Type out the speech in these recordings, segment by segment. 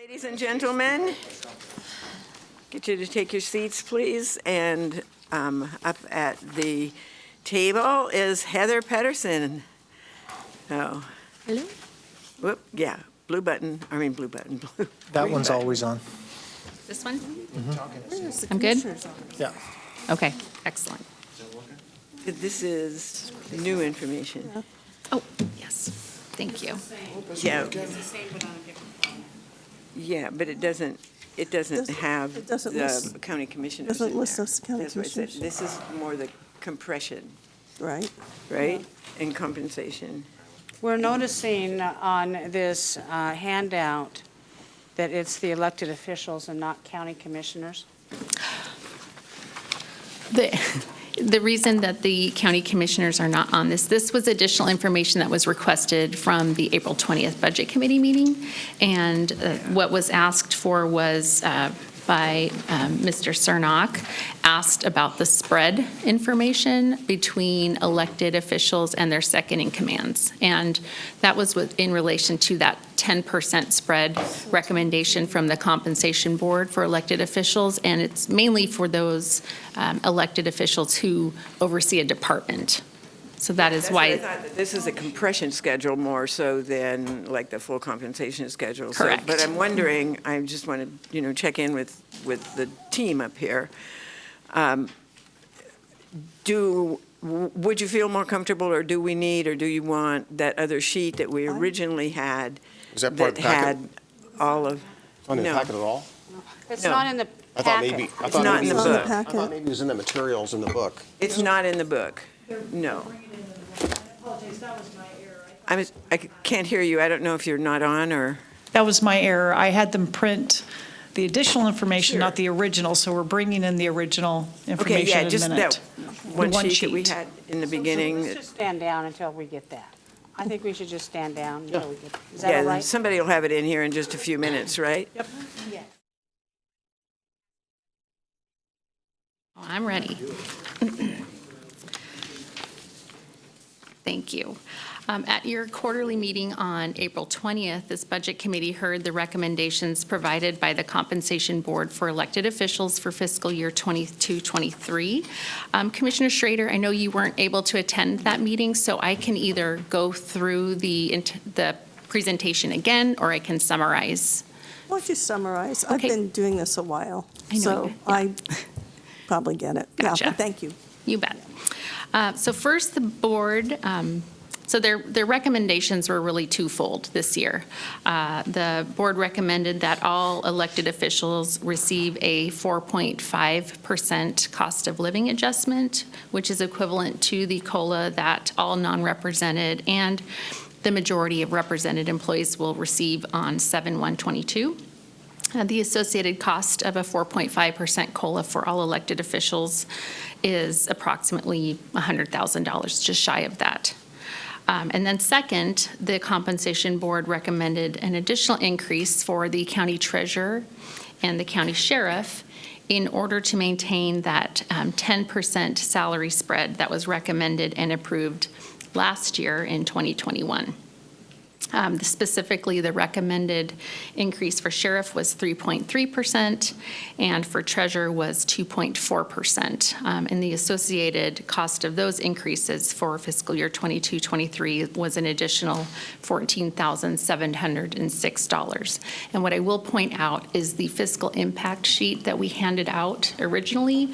Ladies and gentlemen, get you to take your seats, please. And up at the table is Heather Pedersen. Oh. Hello? Whoop, yeah, blue. That one's always on. This one? I'm good? Yeah. Okay, excellent. This is new information. Oh, yes, thank you. Yeah. Yeah, but it doesn't have it doesn't the list- county commissioners doesn't in list there. us county That's what I said. commissioners. This is more the compression, Right. right? And compensation. We're noticing on this handout that it's the elected officials and not county commissioners. The reason that the county commissioners are not on this was additional information that was requested from the April 20th Budget Committee meeting. And what was asked for was by Mr. Cernock, asked about the spread information between elected officials and their second-in-commands. And that was in relation to that 10% spread recommendation from the Compensation Board for elected officials. And it's mainly for those elected officials who oversee a department. So that is That's why. what I thought, that this is a compression schedule more so than like the full compensation schedule. So- Correct. But I'm wondering, I just want to, check in with the team up here. Would you feel more comfortable, or do we need, or do you want that other sheet that we originally had? Is that part of the packet? Had all of, It's not in the No. packet at all? It's No. not in the I thought packet. maybe, I It's thought not in maybe, the It's on the book. I thought packet. maybe it was in the materials in the book. It's not in the book, no. Apologies, that was my error. I can't hear you, I don't know if you're not on, or, That was my error. I had them print the additional information, Sure. not the original, so we're bringing in the original okay, information yeah, in a just minute. that one one sheet that we sheet. had in the Let's beginning. just stand down until we get that. I think we should just stand down until we get, is that all Yeah, right? somebody will have it in here in just a few minutes, right? Yep. Oh, I'm ready. Thank you. At your quarterly meeting on April 20th, this Budget Committee heard the recommendations provided by the Compensation Board for elected officials for fiscal year 22-23. Commissioner Schrader, I know you weren't able to attend that meeting, so I can either go through the presentation again, or I can summarize. Why don't you summarize? I've Okay. been doing this a while, I know so you- I probably get it. Yeah, Gotcha. but thank you. You bet. So first, the board, so their recommendations were really twofold this year. The board recommended that all elected officials receive a 4.5% cost of living adjustment, which is equivalent to the COLA that all non-represented and the majority of represented employees will receive on 7/1/22. The associated cost of a 4.5% COLA for all elected officials is approximately $100,000, just shy of that. And then second, the Compensation Board recommended an additional increase for the county treasurer and the county sheriff in order to maintain that 10% salary spread that was recommended and approved last year in 2021. Specifically, the recommended increase for sheriff was 3.3%, and for treasurer was 2.4%. And the associated cost of those increases for fiscal year 22-23 was an additional $14,706. And what I will point out is the fiscal impact sheet that we handed out originally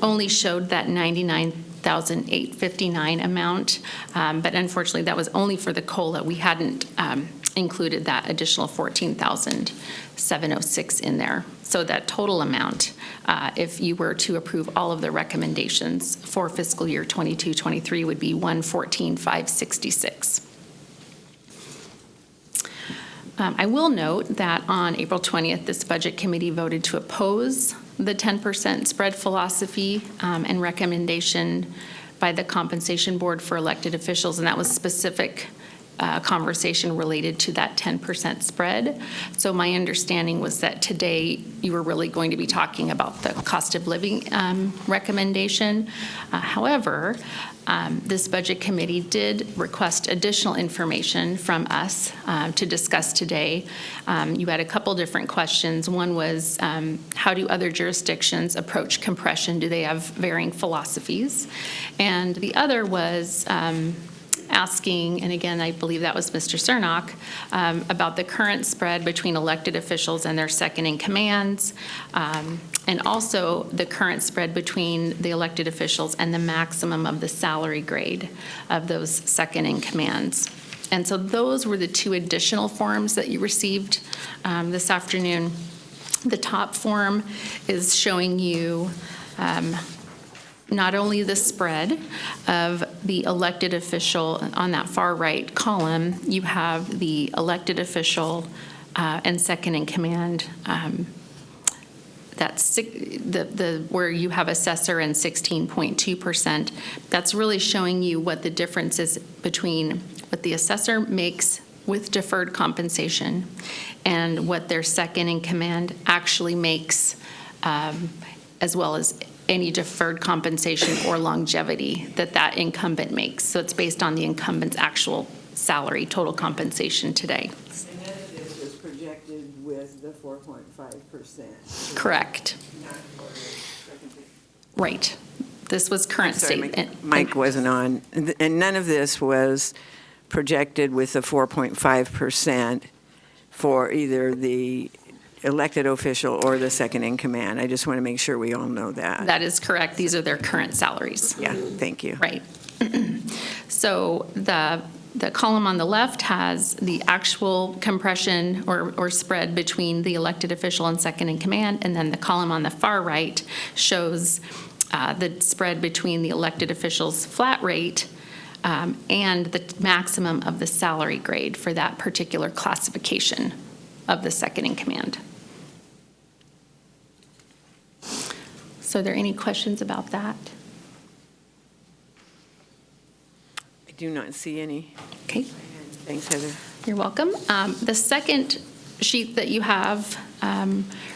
only showed that $99,859 amount, but unfortunately, that was only for the COLA. We hadn't included that additional $14,706 in there. So that total amount, if you were to approve all of the recommendations for fiscal year 22-23, would be $114,566. I will note that on April 20th, this Budget Committee voted to oppose the 10% spread philosophy and recommendation by the Compensation Board for elected officials, and that was specific conversation related to that 10% spread. So my understanding was that today you were really going to be talking about the cost of living recommendation. However, this budget committee did request additional information from us to discuss today. You had a couple different questions. One was, how do other jurisdictions approach compression? Do they have varying philosophies? And the other was asking, and again, I believe that was Mr. Cernock, about the current spread between elected officials and their second-in-commands, and also the current spread between the elected officials and the maximum of the salary grade of those second-in-commands. And so those were the two additional forms that you received this afternoon. The top form is showing you not only the spread of the elected official on that far right column, you have the elected official and second in command. That's where you have assessor and 16.2%. That's really showing you what the difference is between what the assessor makes with deferred compensation and what their second in command actually makes, as well as any deferred compensation or longevity that incumbent makes. So it's based on the incumbent's actual salary, total compensation today. And none of this was projected with the 4.5%. Correct. Right. This was current Sorry, state. Mike wasn't on. And none of this was projected with the 4.5% for either the elected official or the second in command. I just want to make sure we all know that. That is correct. These are their current salaries. Yeah, thank you. Right. So the column on the left has the actual compression or spread between the elected official and second in command, and then the column on the far right shows the spread between the elected official's flat rate and the maximum of the salary grade for that particular classification of the second in command. So are there any questions about that? I do not see any. Okay. Thanks, Heather. You're welcome. The second sheet that you have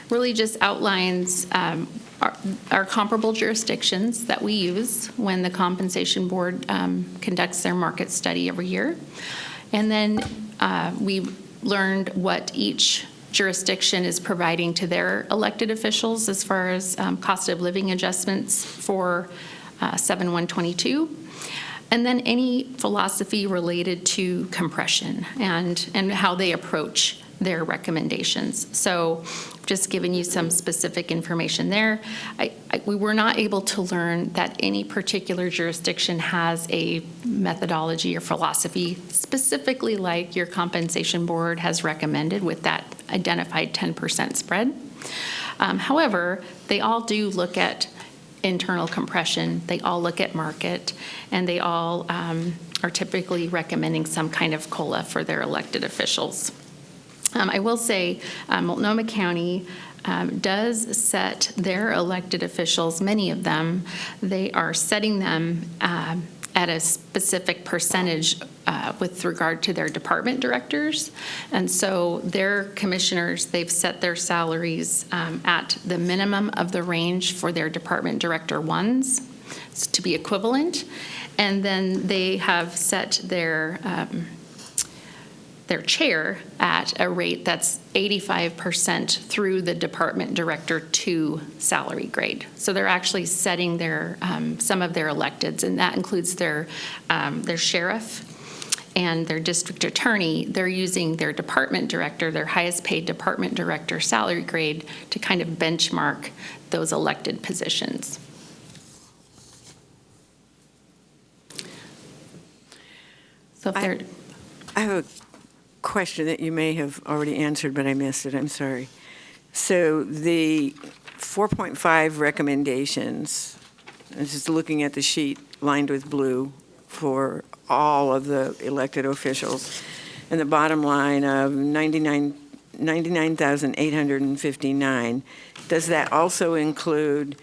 really just outlines our comparable jurisdictions that we use when the Compensation Board conducts their market study every year. And then we learned what each jurisdiction is providing to their elected officials as far as cost of living adjustments for 7/122. And then any philosophy related to compression and how they approach their recommendations. So just giving you some specific information there. We were not able to learn that any particular jurisdiction has a methodology or philosophy specifically like your compensation board has recommended with that identified 10% spread. However, they all do look at internal compression, they all look at market, and they all are typically recommending some kind of COLA for their elected officials. I will say Multnomah County does set their elected officials, many of them, they are setting them at a specific percentage with regard to their department directors. And so their commissioners, they've set their salaries at the minimum of the range for their department director ones to be equivalent. And then they have set their chair at a rate that's 85% through the department director 2 salary grade. So they're actually setting their some of their electeds, and that includes their sheriff and their district attorney. They're using their department director, their highest paid department director salary grade to kind of benchmark those elected positions. So if they're... I have a question that you may have already answered, but I missed it. I'm sorry. So the 4.5 recommendations, I'm just looking at the sheet lined with blue for all of the elected officials, and the bottom line of 99,859, does that also include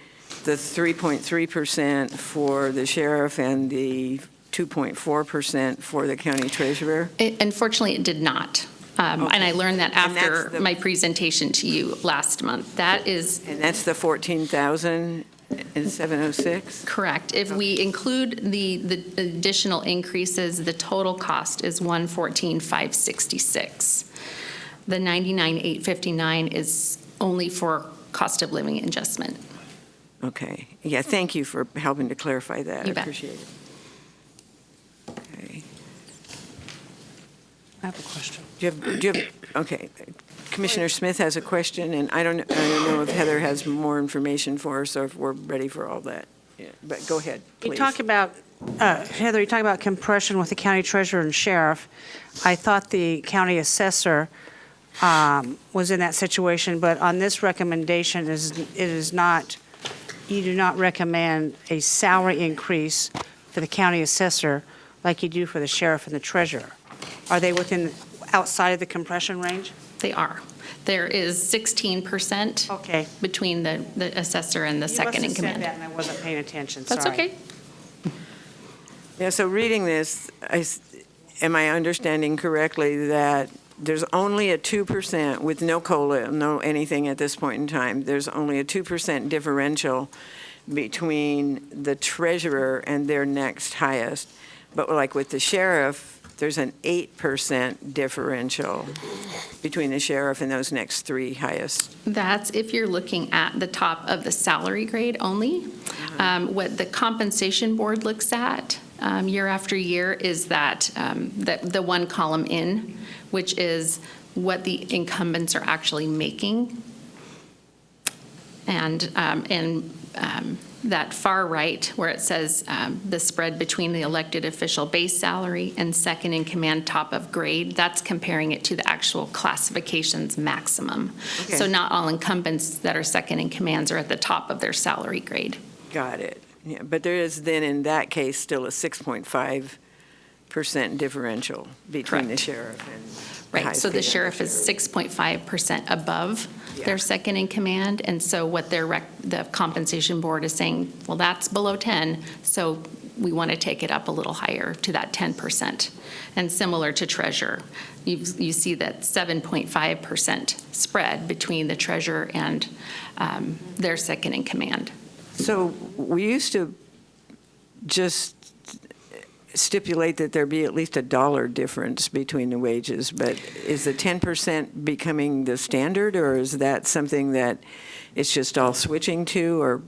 the 3.3% for the sheriff and the 2.4% for the county treasurer? Unfortunately, it did not. And I learned that And that's after the- my presentation to you last month. That is And that's the 14,706? correct. If we include the additional increases, the total cost is 114,566. The 99,859 is only for cost of living adjustment. Okay. Yeah, thank you for helping to clarify that. I You bet. appreciate it. Okay. I have a question. Okay. Commissioner Smith has a question, and I don't know if Heather has more information for us or if we're ready for all that. Yeah, but go ahead, You please. talk about, Heather, you talk about compression with the county treasurer and sheriff. I thought the county assessor was in that situation, but on this recommendation, it is not, you do not recommend a salary increase for the county assessor like you do for the sheriff and the treasurer. Are they outside of the compression range? They are. There is 16% Okay. between the assessor and the second in You must have said command. that and I wasn't paying attention, That's sorry. okay. Yeah, so reading this, am I understanding correctly that there's only a 2% with no COLA, no anything at this point in time, there's only a 2% differential between the treasurer and their next highest, but like with the sheriff, there's an 8% differential between the sheriff and those next three highest. That's if you're looking at the top of the salary grade only. What the compensation board looks at year after year is that the one column in, which is what the incumbents are actually making. And that far right, where it says the spread between the elected official base salary and second in command top of grade, that's comparing it to the actual classifications maximum. Okay. So not all incumbents that are second in commands are at the top of their salary grade. Got it. Yeah, but there is then in that case still a 6.5% differential between the Correct. sheriff and the Right, highest so the paid sheriff is undersheriff. 6.5% above Yeah. their second in command, and so what the compensation board is saying, well, that's below 10, so we want to take it up a little higher to that 10%. And similar to treasurer, you see that 7.5% spread between the treasurer and their second in command. So we used to just stipulate that there be at least $1 difference between the wages, but is the 10% becoming the standard, or is that something that it's just all switching to, or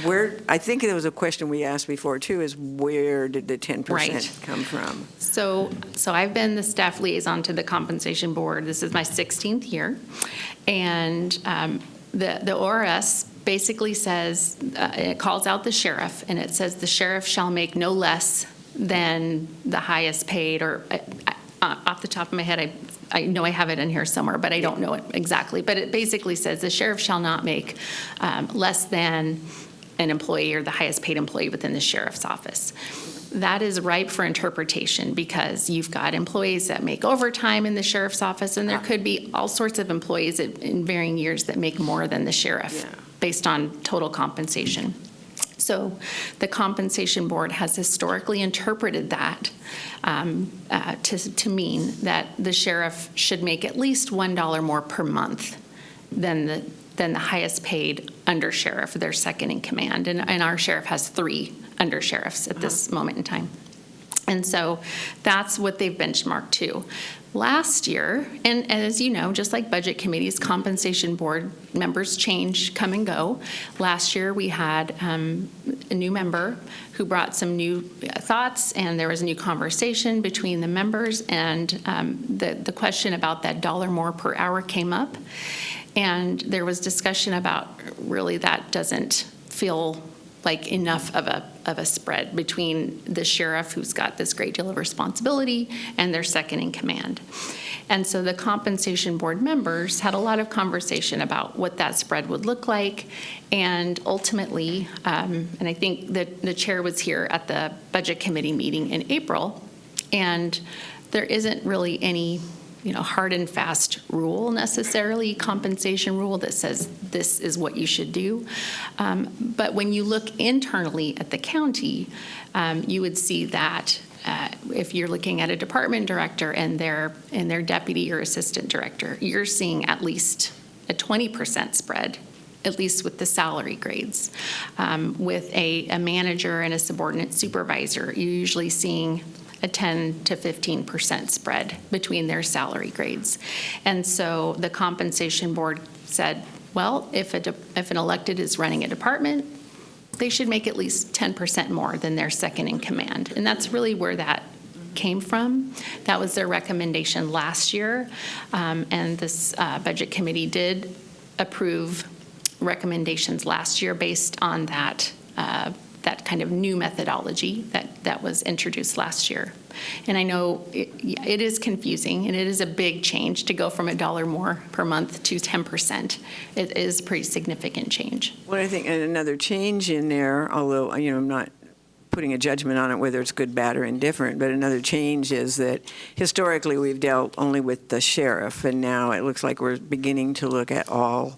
where, I think there was a question we asked before too, is where did the 10% Right. come from? So I've been the staff liaison to the compensation board. This is my 16th year. And the ORS basically says, it calls out the sheriff, and it says the sheriff shall make no less than the highest paid, or off the top of my head, I know I have it in here somewhere, but I don't know it exactly. But it basically says the sheriff shall not make less than an employee or the highest paid employee within the sheriff's office. That is ripe for interpretation because you've got employees that make overtime in the sheriff's office, and there could be all sorts of employees in varying years that make more than the sheriff based on total compensation. So the compensation board has historically interpreted that to mean that the sheriff should make at least $1 more per month than the highest paid under sheriff, their second in command. And our sheriff has 3 under sheriffs at this moment in time. And so that's what they've benchmarked to. Last year, and as you know, just like budget committees, compensation board members change, come and go. Last year, we had a new member who brought some new thoughts, and there was a new conversation between the members, and the question about that $1 more per hour came up. And there was discussion about really that doesn't feel like enough of a spread between the sheriff, who's got this great deal of responsibility, and their second in command. And so the compensation board members had a lot of conversation about what that spread would look like. And ultimately, and I think that the chair was here at the budget committee meeting in April, and there isn't really any hard and fast rule necessarily, compensation rule that says this is what you should do. But when you look internally at the county, you would see that if you're looking at a department director and their deputy or assistant director, you're seeing at least a 20% spread, at least with the salary grades. With a manager and a subordinate supervisor, you're usually seeing a 10 to 15% spread between their salary grades. And so the compensation board said, well, if an elected is running a department, they should make at least 10% more than their second in command. And that's really where that came from. That was their recommendation last year. And this budget committee did approve recommendations last year based on that kind of new methodology that was introduced last year. And I know it is confusing, and it is a big change to go from $1 more per month to 10%. It is a pretty significant change. Well, I think another change in there, although, I'm not putting a judgment on it whether it's good, bad, or indifferent, but another change is that historically we've dealt only with the sheriff, and now it looks like we're beginning to look at all.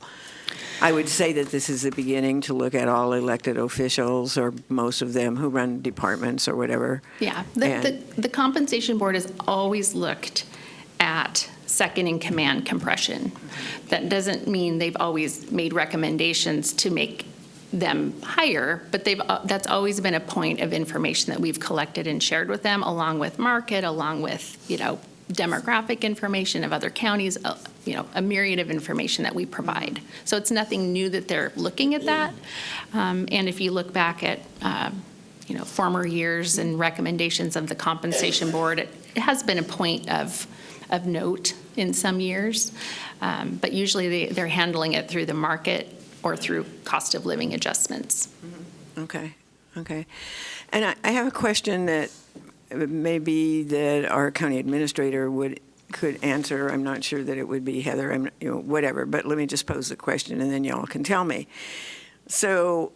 I would say that this is the beginning to look at all elected officials, or most of them who run departments or whatever. Yeah, the compensation board has always looked at second in command compression. That doesn't mean they've always made recommendations to make them higher, but that's always been a point of information that we've collected and shared with them, along with market, along with, demographic information of other counties, a myriad of information that we provide. So it's nothing new that they're looking at that. And if you look back at, former years and recommendations of the compensation board, it has been a point of note in some years. But usually they're handling it through the market or through cost of living adjustments. Okay. And I have a question that maybe that our county administrator could answer. I'm not sure that it would be Heather, whatever, but let me just pose the question and then y'all can tell me. So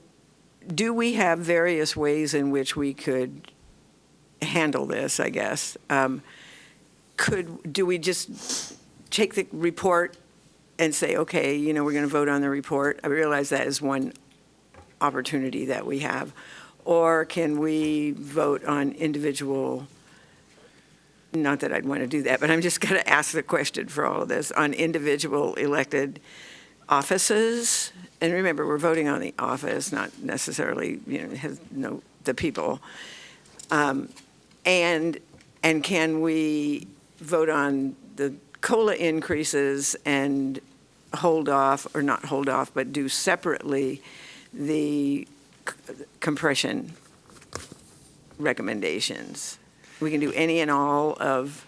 do we have various ways in which we could handle this, I guess? Do we just take the report and say, okay, we're going to vote on the report? I realize that is one opportunity that we have. Or can we vote on individual, not that I'd want to do that, but I'm just going to ask the question for all of this, on individual elected offices? And remember, we're voting on the office, not necessarily, the people. And can we vote on the COLA increases and hold off, or not hold off, but do separately the compression recommendations? We can do any and all of.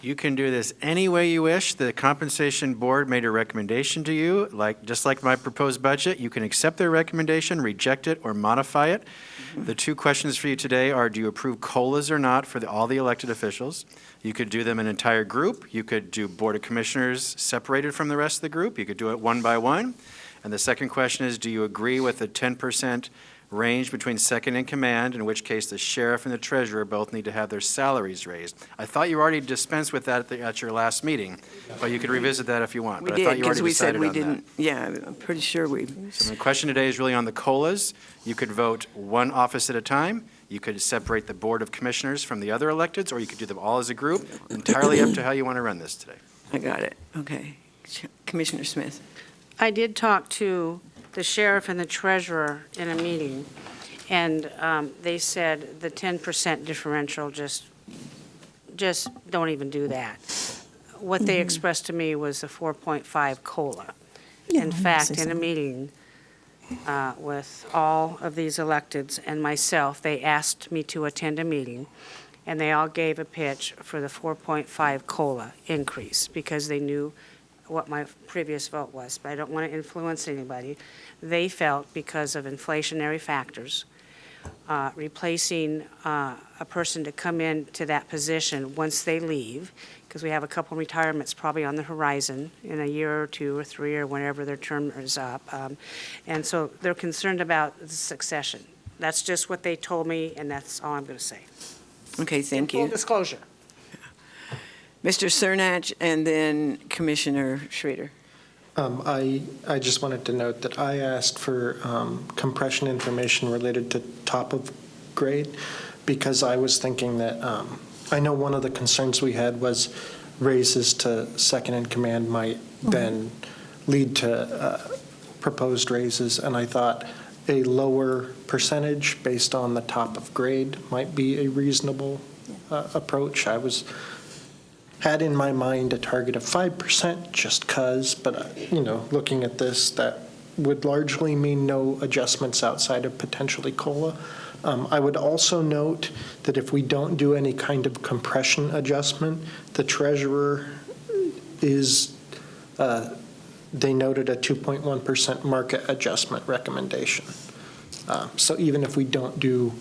You can do this any way you wish. The compensation board made a recommendation to you, just like my proposed budget. You can accept their recommendation, reject it, or modify it. Mm-hmm. The two questions for you today are, do you approve COLAs or not for all the elected officials? You could do them an entire group. You could do Board of Commissioners separated from the rest of the group. You could do it one by one. And the second question is, do you agree with the 10% range between second in command, in which case the sheriff and the treasurer both need to have their salaries raised? I thought you already dispensed with that at your last meeting, but you could revisit that if you want. We But did, I thought you because already we said decided we on didn't. Yeah, I'm pretty sure we. So the question today is really on the COLAs. You could vote one office at a time. You could separate the Board of Commissioners from the other electeds, or you could do them all as a group. Entirely up to how you want to run this today. I got it. Okay. Commissioner Smith. I did talk to the sheriff and the treasurer in a meeting, and they said the 10% differential, just don't even do that. What they expressed to me was a 4.5 COLA. Yeah, In I fact, see in a something. meeting with all of these electeds and myself, they asked me to attend a meeting, and they all gave a pitch for the 4.5 COLA increase because they knew what my previous vote was, but I don't want to influence anybody. They felt because of inflationary factors, replacing a person to come into that position once they leave, because we have a couple retirements probably on the horizon in a year or 2 or 3 or whenever their term is up. And so they're concerned about the succession. That's just what they told me, and that's all I'm going to say. Okay, thank Full you. disclosure. Mr. Cernach, and then Commissioner Schrader. I just wanted to note that I asked for compression information related to top of grade because I was thinking that, I know one of the concerns we had was raises to second in command might then lead to proposed raises, and I thought a lower percentage based on the top of grade might be a reasonable approach. Had in my mind a target of 5% just because, but, looking at this, that would largely mean no adjustments outside of potentially COLA. I would also note that if we don't do any kind of compression adjustment, the treasurer is, they noted a 2.1% market adjustment recommendation. So even if we don't do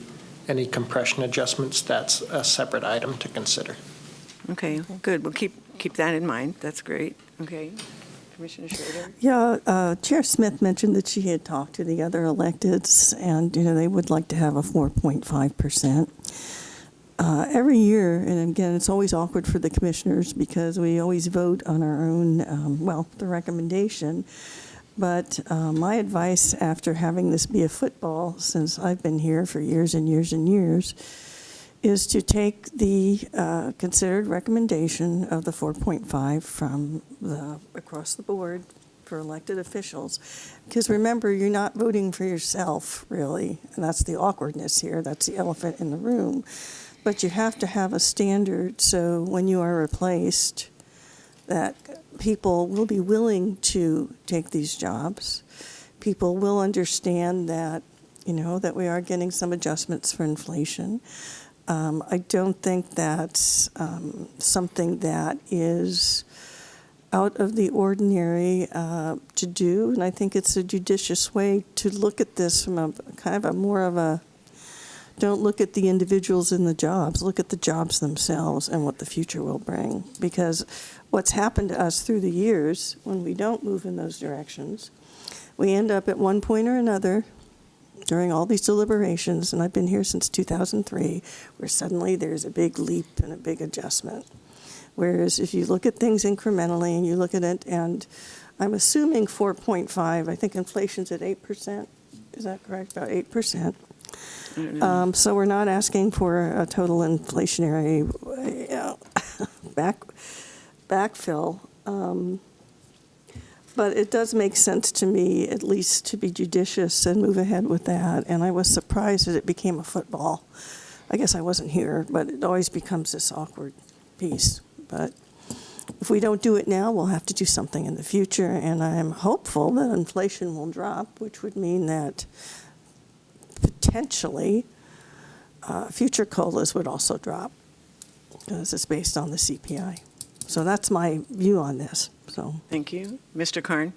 any compression adjustments, that's a separate item to consider. Okay, good. We'll keep that in mind. That's great. Okay. Commissioner Schrader? Yeah, Chair Smith mentioned that she had talked to the other electeds, and, they would like to have a 4.5%. Every year, and again, it's always awkward for the commissioners because we always vote on our own, the recommendation. But my advice after having this be a football, since I've been here for years and years and years, is to take the considered recommendation of the 4.5 from across the board for elected officials. Because remember, you're not voting for yourself, really, and that's the awkwardness here. That's the elephant in the room. But you have to have a standard so when you are replaced, that people will be willing to take these jobs. People will understand that, that we are getting some adjustments for inflation. I don't think that's something that is out of the ordinary to do, and I think it's a judicious way to look at this from a kind of a more of a, don't look at the individuals in the jobs, look at the jobs themselves and what the future will bring. Because what's happened to us through the years, when we don't move in those directions, we end up at one point or another during all these deliberations, and I've been here since 2003, where suddenly there's a big leap and a big adjustment. Whereas if you look at things incrementally and you look at it, and I'm assuming 4.5, I think inflation's at 8%. Is that correct? About 8%. So we're not asking for a total inflationary backfill. But it does make sense to me, at least, to be judicious and move ahead with that. And I was surprised that it became a football. I guess I wasn't here, but it always becomes this awkward piece. But if we don't do it now, we'll have to do something in the future. And I'm hopeful that inflation will drop, which would mean that potentially future COLAs would also drop because it's based on the CPI. So that's my view on this. So Thank you. Mr. Karn?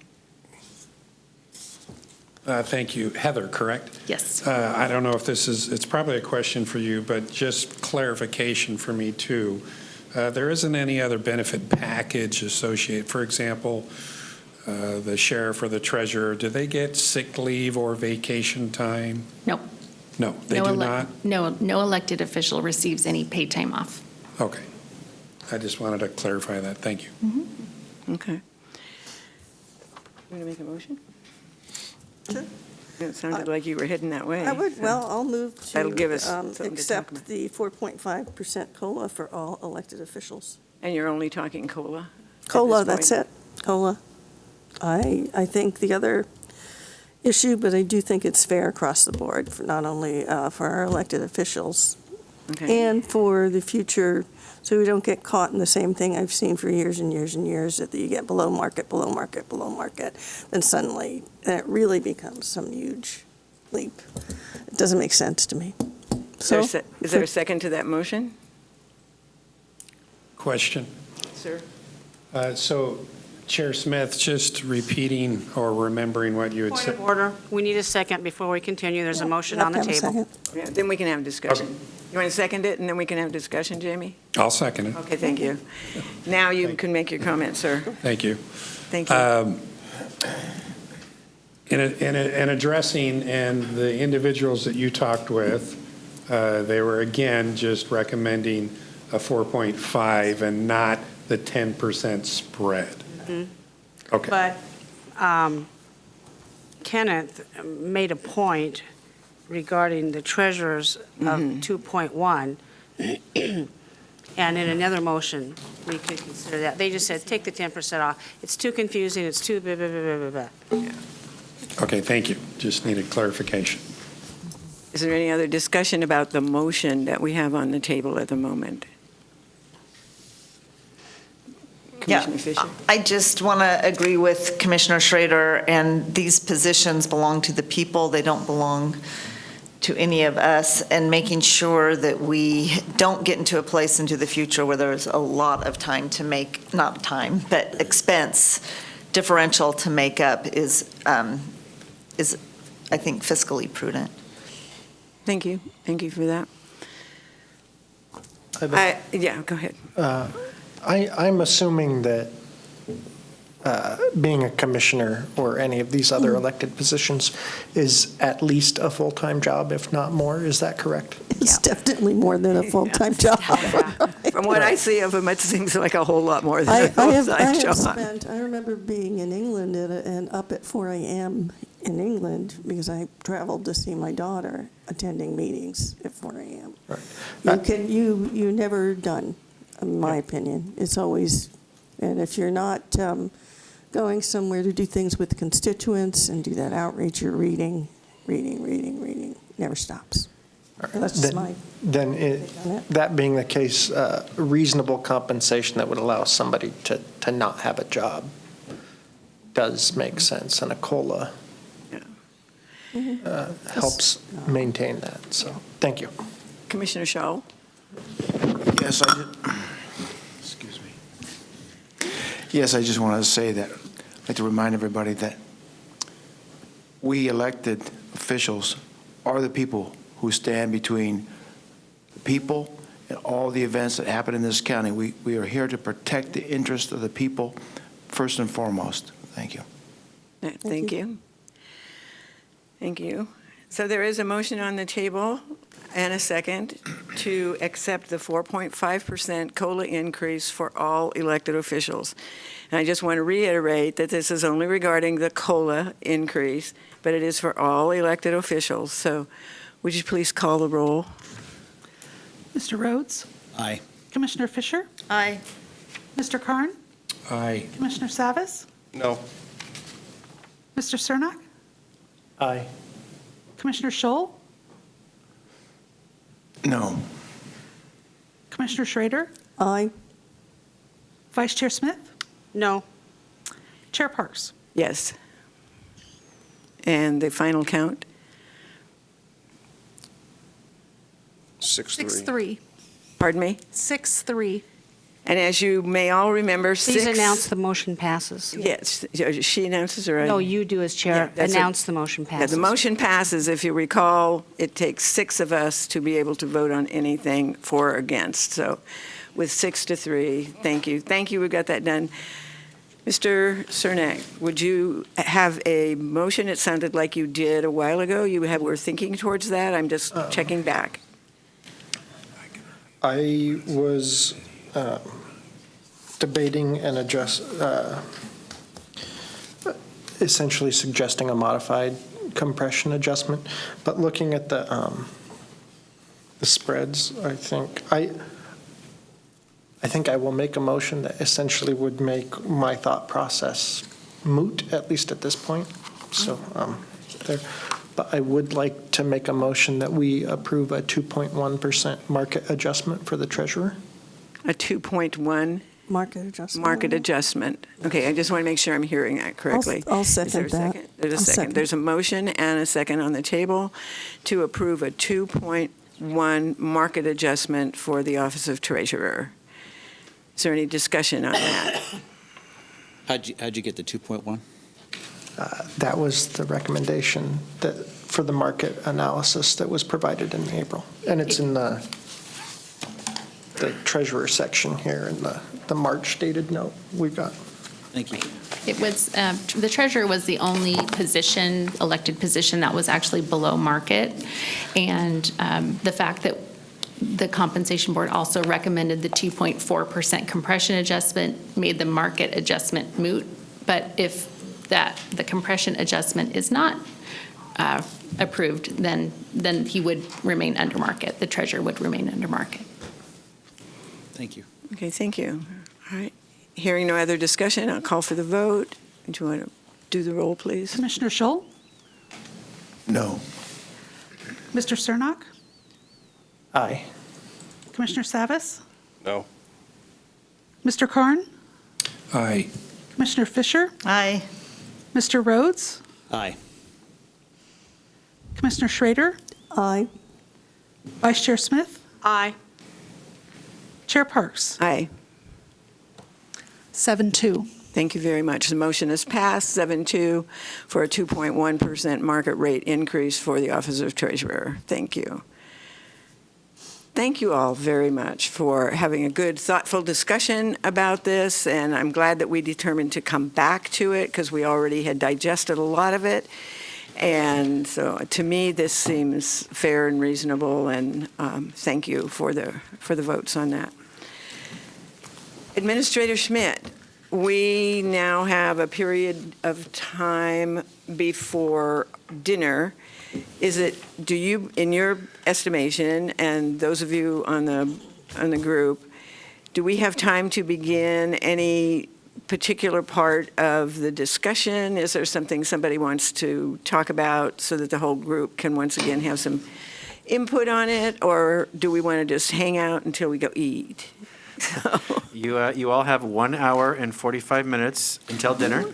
Thank you. Heather, correct? Yes. I don't know if it's probably a question for you, but just clarification for me too. There isn't any other benefit package associated. For example, the sheriff or the treasurer, do they get sick leave or vacation time? No. No, they do not? No elected official receives any paid time off. Okay. I just wanted to clarify that. Thank you. Okay. You want to make a motion? Sure. It sounded like you were heading that way. I would, I'll move to That'll give us something to talk accept about. the 4.5% COLA for all elected officials. And you're only talking COLA? at COLA, this that's point? it, COLA. I think the other issue, but I do think it's fair across the board, for not only for our elected officials Okay. and for the future, so we don't get caught in the same thing I've seen for years and years and years, that you get below market, below market, below market, then suddenly it really becomes some huge leap. It doesn't make sense to me. Is there a second to that motion? Question. Sir? So Chair Smith, just repeating or remembering what you had Point said. of order. We need a second before we continue. There's a motion on the Have to have a table. second. Yeah, then we can have discussion. Okay. You want to second it, and then we can have discussion, Jamie? I'll second it. Okay, thank you. Now you can make your comment, sir. Thank you. Thank you. In addressing and the individuals that you talked with, they were again just recommending a 4.5 and not the 10% spread. Okay. But Kenneth made a point regarding the treasurers of 2.1, and in another motion, we could consider that. They just said, take the 10% off. It's too confusing, it's too blah, blah, blah, blah, blah. Okay, thank you. Just needed clarification. Is there any other discussion about the motion that we have on the table at the moment? Commissioner Fisher? I just want to agree with Commissioner Schrader, and these positions belong to the people. They don't belong to any of us, and making sure that we don't get into a place into the future where there's a lot of time to make, not time, but expense differential to make up is I think, fiscally prudent. Thank you. Thank you for that. Yeah, go ahead. I'm assuming that being a commissioner or any of these other elected positions is at least a full-time job, if not more. Is that correct? It's definitely more than a full-time job. From what I see of them, it seems like a whole lot more than I a have full-time job. spent, I remember being in England and up at 4 a.m. in England because I traveled to see my daughter attending meetings at 4 a.m. Right. You're never done, in my opinion. It's always, and if you're not going somewhere to do things with constituents and do that outreach, you're reading, never stops. That's just my. Then that being the case, reasonable compensation that would allow somebody to not have a job does make sense, and a COLA helps maintain that. So, thank you. Commissioner Shaw? Yes, excuse me. Yes, I just wanted to say that, I'd like to remind everybody that we elected officials are the people who stand between the people and all the events that happen in this county. We are here to protect the interest of the people first and foremost. Thank you. Thank you. Thank you. So there is a motion on the table and a second to accept the 4.5% COLA increase for all elected officials. And I just want to reiterate that this is only regarding the COLA increase, but it is for all elected officials. So would you please call the roll? Mr. Rhodes? Aye. Commissioner Fisher? Aye. Mr. Karn? Aye. Commissioner Savas? No. Mr. Cernak? Aye. Commissioner Scholl? No. Commissioner Schrader? Aye. Vice Chair Smith? No. Chair Parks? Yes. And the final count? 6-3. 6-3. Pardon me? 6-3. And as you may all remember, Please six... announce the motion passes. Yes, she announces or I... No, you do as chair. Yeah, that's Announce the motion Yeah, passes. the motion passes. If you recall, it takes 6 of us to be able to vote on anything for or against. So with 6-3, thank you. Thank you, we got that done. Mr. Cernak, would you have a motion? It sounded like you did a while ago. You were thinking towards that. I'm just checking back. I was debating and essentially suggesting a modified compression adjustment, but looking at the spreads, I think I will make a motion that essentially would make my thought process moot, at least at this point. So there. But I would like to make a motion that we approve a 2.1% market adjustment for the treasurer. A 2.1 Market adjustment. market adjustment. Okay, I just want to make sure I'm hearing that correctly. I'll Is there second a that. second? There's a I'll second. second. There's a motion and a second on the table to approve a 2.1 market adjustment for the Office of Treasurer. Is there any discussion on that? How'd you get the 2.1? That was the recommendation for the market analysis that was provided in April. And it's in the treasurer section here in the March dated note we've got. Thank you. It was, the treasurer was the only position, elected position, that was actually below market. And the fact that the compensation board also recommended the 2.4% compression adjustment, made the market adjustment moot. But if the compression adjustment is not approved, then he would remain under market. The treasurer would remain under market. Thank you. Okay, thank you. All right. Hearing no other discussion, I'll call for the vote. Do you want to do the roll, please? Commissioner Scholl, No. Mr. Cernock, Aye. Commissioner Savas, No. Mr. Karn, Aye. Commissioner Fisher, Aye. Mr. Rhodes, Aye. Commissioner Schrader, Aye. Vice Chair Smith, Aye. Chair Parks. Aye. 7-2. Thank you very much. The motion is passed, 7-2, for a 2.1% market rate increase for the Office of Treasurer. Thank you. Thank you all very much for having a good, thoughtful discussion about this, and I'm glad that we determined to come back to it because we already had digested a lot of it. And so, to me, this seems fair and reasonable, and thank you for the votes on that. Administrator Schmidt, we now have a period of time before dinner. Do you, in your estimation, and those of you on the group, do we have time to begin any particular part of the discussion? Is there something somebody wants to talk about so that the whole group can once again have some input on it? Or do we want to just hang out until we go eat? You all have 1 hour and 45 minutes until dinner.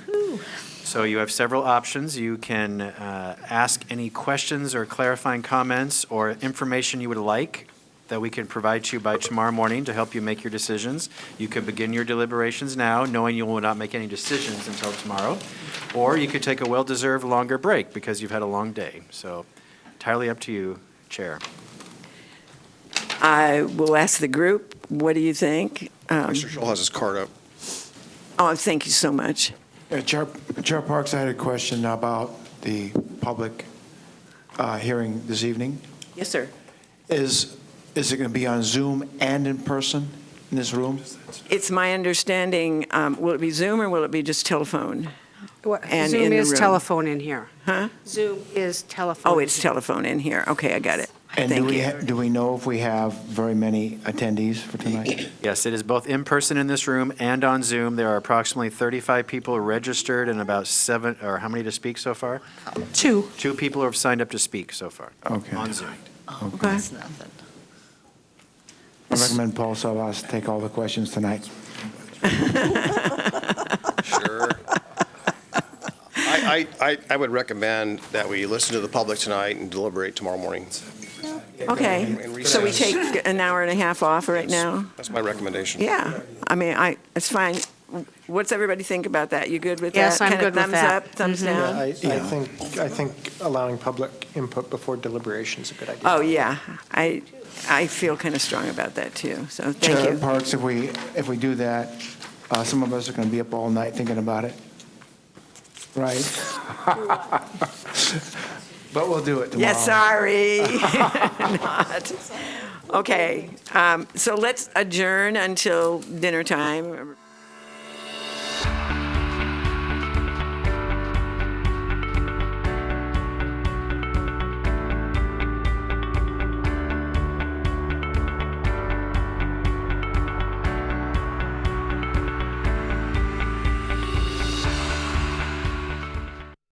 So you have several options. You can ask any questions or clarifying comments or information you would like that we can provide to you by tomorrow morning to help you make your decisions. You could begin your deliberations now, knowing you will not make any decisions until tomorrow. Or you could take a well-deserved longer break because you've had a long day. So entirely up to you, Chair. I will ask the group, what do you think? Mr. Scholl has his card up. Oh, thank you so much. Chair Parks, I had a question about the public hearing this evening. Yes, sir. Is it going to be on Zoom and in person in this room? It's my understanding, will it be Zoom or will it be just telephone? And Zoom in the is room. telephone in here. Huh? Zoom is telephone. Oh, it's telephone in here. Okay, I got it. And Thank you. do we know if we have very many attendees for tonight? Yes, it is both in person in this room and on Zoom. There are approximately 35 people registered and about 7, or how many to speak so far? 2. 2 people who have signed up to speak so far. Okay. On Zoom. Okay. I recommend Paul Savas take all the questions tonight. Sure. I would recommend that we listen to the public tonight and deliberate tomorrow morning. Okay, And so we recess. take an hour and a half off right now? That's my recommendation. Yeah, I mean, it's fine. What's everybody think about that? You good with that? Yes, I'm Kind of good with thumbs that. up, thumbs Yeah, down? I think allowing public input before deliberation is a good idea. Oh, yeah, I feel kind of strong about that too, so thank Chair you. Parks, if we do that, some of us are going to be up all night thinking about it. Right? But we'll do it tomorrow. Yeah, sorry. Not. Okay, so let's adjourn until dinner time.